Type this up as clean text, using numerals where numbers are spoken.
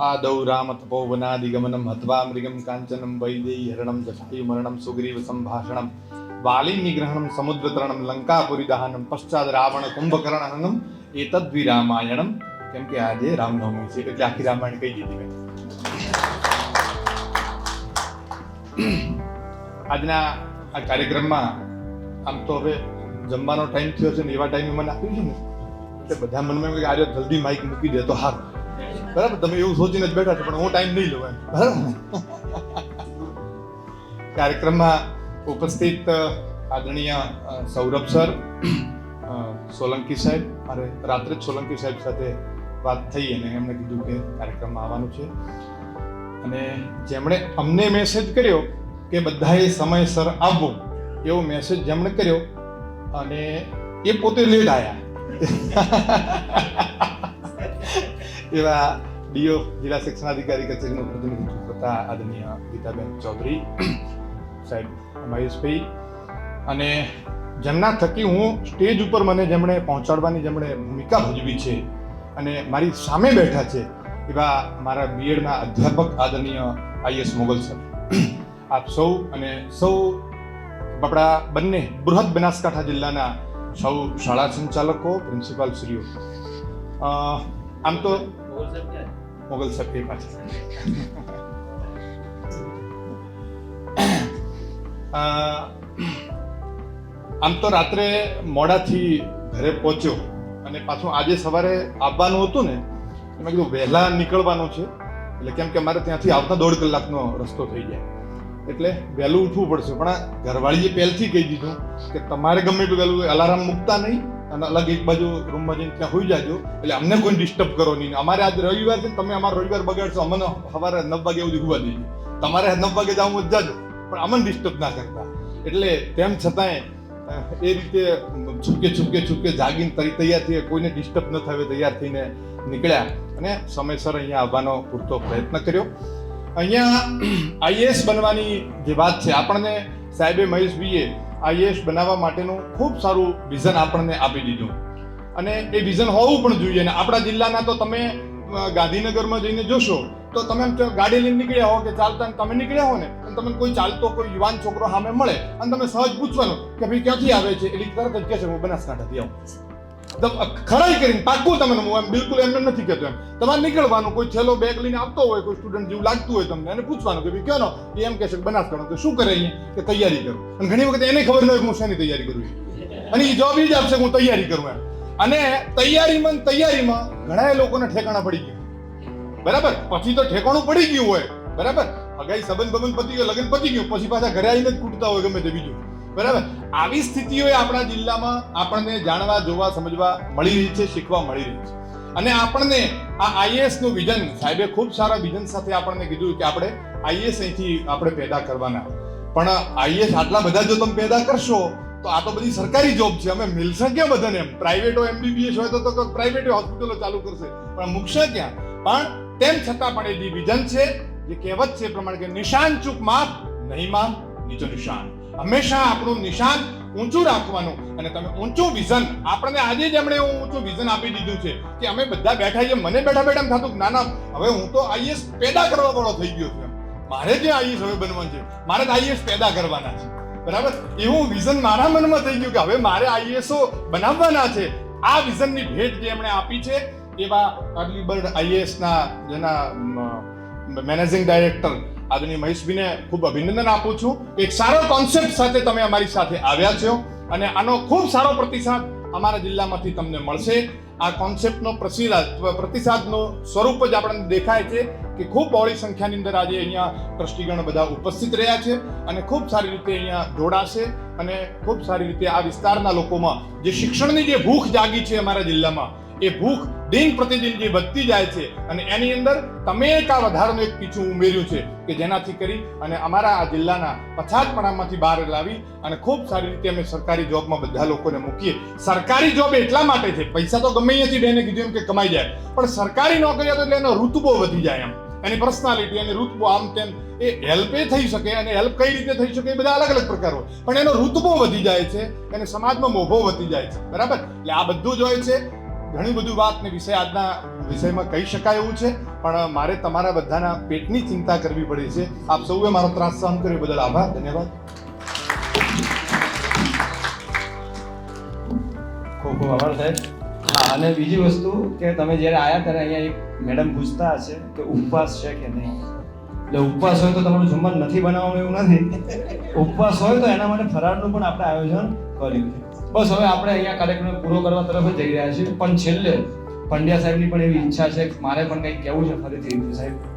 આદૌ રામ તપોવનાદિગમનમ હત્વા મૃગમ કાંચનમ વૈદેહી હરણમ જટાયુ મરણમ સુગ્રીવ સંભાષણમ વાલી નિગ્રહણમ સમુદ્રતરણમ લંકાપુરી દહનમ પશ્ચાત રાવણ કુંભકર્ણહનમ એતદ્વિ રામાયણમ. કેમ કે આજે રામનવમી છે એટલે આખી રામાયણ કહી દીધી મેં. આજના આ કાર્યક્રમમાં આમ તો હવે જમવાનો ટાઈમ થયો છે ને એવા ટાઈમે મને આપ્યું છે ને એટલે બધા મનમાં એમ કે આજે જલ્દી માઇક મૂકી દે તો સારું. બરાબર, તમે એવું સોચીને જ બેઠા છો પણ હું ટાઈમ નહીં લઉં એમ. બરાબર. કાર્યક્રમમાં ઉપસ્થિત આદરણીય સૌરભ સર, સોલંકી સાહેબ, મારે રાત્રે જ સોલંકી સાહેબ સાથે વાત થઈ અને એમણે કીધું કે કાર્યક્રમમાં આવવાનું છે અને જેમણે અમને મેસેજ કર્યો કે બધાએ સમયસર આવવું એવો મેસેજ જેમણે કર્યો અને એ પોતે લેટ આવ્યા એવા ડીઓ જિલ્લા શિક્ષણાધિકારી કચેરીનું પ્રતિનિધિત્વ કરતા આદરણીય ગીતાબેન ચૌધરી સાહેબ, મહેશભાઈ, અને જેમના થકી હું સ્ટેજ ઉપર મને જેમણે પહોંચાડવાની જેમણે ભૂમિકા ભજવી છે અને મારી સામે બેઠા છે એવા મારા બીએડના અધ્યાપક આદરણીય આઈએસ મોગલ સર, આપ સૌ અને સૌ આપણા બંને બૃહદ બનાસકાંઠા જિલ્લાના સૌ શાળા સંચાલકો, પ્રિન્સિપાલ શ્રીઓ, આમ તો મોગલ સાહેબ એ પાછળ આમ તો રાત્રે મોડાથી ઘરે પહોંચ્યો અને પાછું આજે સવારે આવવાનું હતું ને મેં કીધું વહેલા નીકળવાનું છે એટલે કેમ કે અમારે ત્યાંથી આવતા 1.5 કલાકનો રસ્તો થઈ જાય એટલે વહેલું ઉઠવું પડશે. પણ ઘરવાળીએ પહેલથી કહી દીધું કે તમારે ગમે એટલું વહેલું અલાર્મ મૂકતા નહીં અને અલગ એક બાજુ રૂમમાં જઈને ત્યાં હોઈ જાજો એટલે અમને કોઈ ડિસ્ટર્બ કરો નહીં. અમારે આજ રવિવાર છે, તમે અમારો રવિવાર બગાડશો, અમને સવારે 9 વાગે સુધી હોવા દેજો. તમારે 9 વાગે જવું જાજો પણ અમને ડિસ્ટર્બ ના કરતા. એટલે તેમ છતાંય એ રીતે છૂપકે જાગીને તૈયાર થઈએ, કોઈને ડિસ્ટર્બ ન થાય તૈયાર થઈને નીકળ્યા અને સમયસર અહીંયા આવવાનો પૂરતો પ્રયત્ન કર્યો. અહીંયા આઈએએસ બનવાની જે વાત છે, આપણને સાહેબે, મહેશભાઈએ આઈએએસ બનાવવા માટેનું ખૂબ સારું વિઝન આપણને આપી દીધું અને એ વિઝન હોવું પણ જોઈએ. અને આપણા જિલ્લાના તો તમે ગાંધીનગરમાં જઈને જોશો તો તમે ગાડી લઈને નીકળ્યા હો કે ચાલતા તમે નીકળ્યા હો ને અને તમને કોઈ ચાલતો કોઈ યુવાન છોકરો સામે મળે અને તમે સહજ પૂછવાનું કે ભાઈ ક્યાંથી આવે છે એટલે તરત જ કહેશે હું બનાસકાંઠાથી આવું. ખરાઈ કરીને પાક્કું તમને, હું એમ બિલકુલ એમને નથી કહેતો એમ. તમારે નીકળવાનું, કોઈ છેલ્લો બેગ લઈને આપતો હોય, કોઈ સ્ટુડન્ટ જેવું લાગતું હોય તમને અને પૂછવાનું કે ભાઈ ક્યાંનો, એ એમ કહેશે બનાસકાંઠા. તો શું કરે અહીંયા કે તૈયારી કરું. અને ઘણી વખત એને ખબર ન હોય કે હું શેની તૈયારી કરું અને એ જવાબ એ જ આપશે હું તૈયારી કરું એમ. અને તૈયારીમાં ઘણા લોકોને ઠેકાણા પડી ગયા. બરાબર, પછી તો ઠેકાણું પડી ગયું હોય, બરાબર, અગાઈ સંબંધ પતી ગયો, લગ્ન પતી ગયું, પછી પાછા ઘરે આવીને જ કૂટતા હોય ગમે તે બીજું. બરાબર, આવી સ્થિતિઓએ આપણા જિલ્લામાં આપણને જાણવા, જોવા, સમજવા મળી રહી છે, શીખવા મળી રહી છે. અને આપણને આ આઈએએસ નું વિઝન, સાહેબે ખૂબ સારા વિઝન સાથે આપણને કીધું કે આપણે આઈએએસ અહીંથી આપણે પેદા કરવાના. પણ આઈએએસ આટલા બધા જો તમે પેદા કરશો તો આ તો બધી સરકારી જોબ છે, અમે મિલશે ક્યાં બધાને? એમ પ્રાઇવેટો એમબીબીએસ હોય તો પ્રાઇવેટ હોસ્પિટલો ચાલુ કરશે પણ મૂકશે ક્યાં? પણ તેમ છતાં પણ એ વિઝન છે, જે કહેવત છે એ પ્રમાણે કે નિશાન ચૂક માફ, નહીં માફ નીચો નિશાન. હંમેશા આપણું નિશાન ઊંચું રાખવાનું. અને તમે ઊંચું વિઝન, આપણને આજે જ એમણે ઊંચું વિઝન આપી દીધું છે કે અમે બધા બેઠા છીએ. મને બેઠા એમ થતું ના ના, હવે હું તો આઈએએસ પેદા કરવા વાળો થઈ ગયો છું. મારે જે આઈએએસ હવે બનવાનું છે, મારે તો આઈએએસ પેદા કરવાના છે. બરાબર, એવું વિઝન મારા મનમાં થઈ ગયું કે હવે મારે આઈએએસઓ બનાવવાના છે. આ વિઝનની ભેટ જે એમણે આપી છે એવા અર્લી બર્ડ આઈએએસના જેના મેનેજિંગ ડાયરેક્ટર આદરણીય મહેશભાઈને ખૂબ અભિનંદન આપું છું. એક સારો કોન્સેપ્ટ સાથે તમે અમારી સાથે આવ્યા છો અને આનો ખૂબ સારો પ્રતિસાદ અમારા જિલ્લામાંથી તમને મળશે. આ કોન્સેપ્ટનો પ્રતિસાદનું સ્વરૂપ જ આપણને દેખાય છે કે ખૂબ બહોળી સંખ્યાની અંદર આજે અહીંયા ટ્રસ્ટીગણ બધા ઉપસ્થિત રહ્યા છે અને ખૂબ સારી રીતે અહીંયા જોડાશે અને ખૂબ સારી રીતે આ વિસ્તારના લોકોમાં જે શિક્ષણની જે ભૂખ જાગી છે અમારા જિલ્લામાં, એ ભૂખ દિન પ્રતિદિન જે વધતી જાય છે અને એની અંદર તમે એક આ વધારાનું એક પીછું ઉમેર્યું છે કે જેનાથી કરી અને અમારા આ જિલ્લાના પછાતપણામાંથી બહાર લાવી અને ખૂબ સારી રીતે અમે સરકારી જોબમાં બધા લોકોને મૂકીએ. સરકારી જોબ એટલા માટે છે, પૈસા તો ગમે અહીંયાથી બેને કીધું એમ કે કમાઈ જાય, પણ સરકારી નોકરી એટલે એનો ઋતબો વધી જાય, એમ એની પર્સનાલિટી અને ઋતબો આમ તેમ એ હેલ્પ એ થઈ શકે અને હેલ્પ કઈ રીતે થઈ શકે એ બધા અલગ અલગ પ્રકાર હોય, પણ એનો ઋતબો વધી જાય છે અને સમાજમાં મોભો વધી જાય છે. બરાબર, એટલે આ બધું જ હોય છે. ઘણી બધી વાત ને વિષય આજના વિષયમાં કહી શકાય એવું છે, પણ મારે તમારા બધાના પેટની ચિંતા કરવી પડી છે. આપ સૌએ મારો ત્રાસ સહન કર્યો બદલ આભાર, ધન્યવાદ. ખૂબ ખૂબ આભાર સાહેબ. હા, અને બીજી વસ્તુ કે તમે જ્યારે આવ્યા ત્યારે અહીંયા એક મેડમ પૂછતા હશે કે ઉપવાસ છે કે નહીં. એટલે ઉપવાસ હોય તો તમારું જમવાનું નથી બનાવવાનું એવું નથી. ઉપવાસ હોય તો એના માટે ફરાળનું પણ આપણે આયોજન કર્યું છે. બસ હવે આપણે અહીંયા કાર્યક્રમ પૂરો કરવા તરફ જ જઈ રહ્યા છીએ, પણ છેલ્લે પંડ્યા સાહેબની પણ એવી ઈચ્છા છે, મારે પણ કંઈક કહેવું છે ફરીથી સાહેબ.